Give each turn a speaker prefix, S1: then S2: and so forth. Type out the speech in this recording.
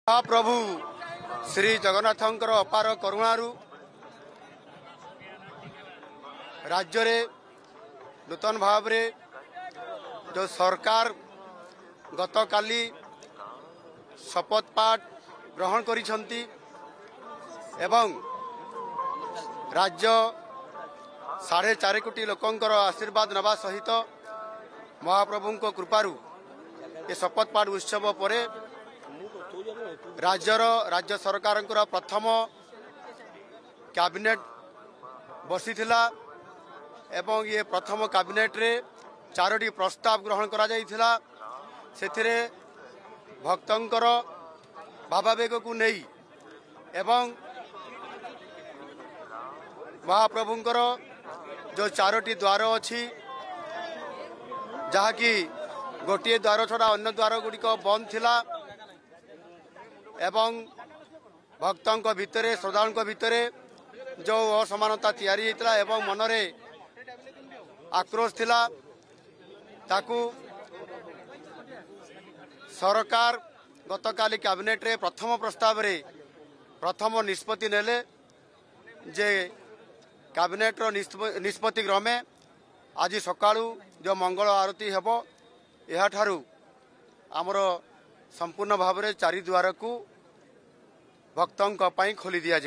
S1: महाप्रभु श्री जगन्नाथंकर अपार करुणारू राज्य रे नूतन भाव रे जो सरकार गत काली शपथ पाठ ग्रहण करिसंती एवं राज्य 4.5 कोटी लोकंकर आशीर्वाद नवा सहित महाप्रभु कृपारू ये शपथ पाठ उत्सव पर राज्य सरकार प्रथम कैबिनेट बसीथिला एवं ये प्रथम कैबिनेट रे 4टी प्रस्ताव ग्रहण करा जायथिला। सेथिरे भक्तंकर भावावेग को नहीं एवं महाप्रभुंकर जो 4टी द्वार अच्छी जहाँकि गोटे द्वार छड़ा अन्य द्वार गुड़िक बंद थिला एवं भक्तों भितर श्रद्धालुओं भितर जो असमानता तैयारी होता एवं मनरे आक्रोश थिला ताकू सरकार गतकाली कैबिनेट रे प्रथम प्रस्ताव रे प्रथम निष्पत्ति नेले जे कैबिनेट रो निष्पत्ति क्रमे आज सकाळू जो मंगल आरती हेबो एहा ठारू आमर संपूर्ण भाव में 4 द्वार को भक्तों खोली दिया।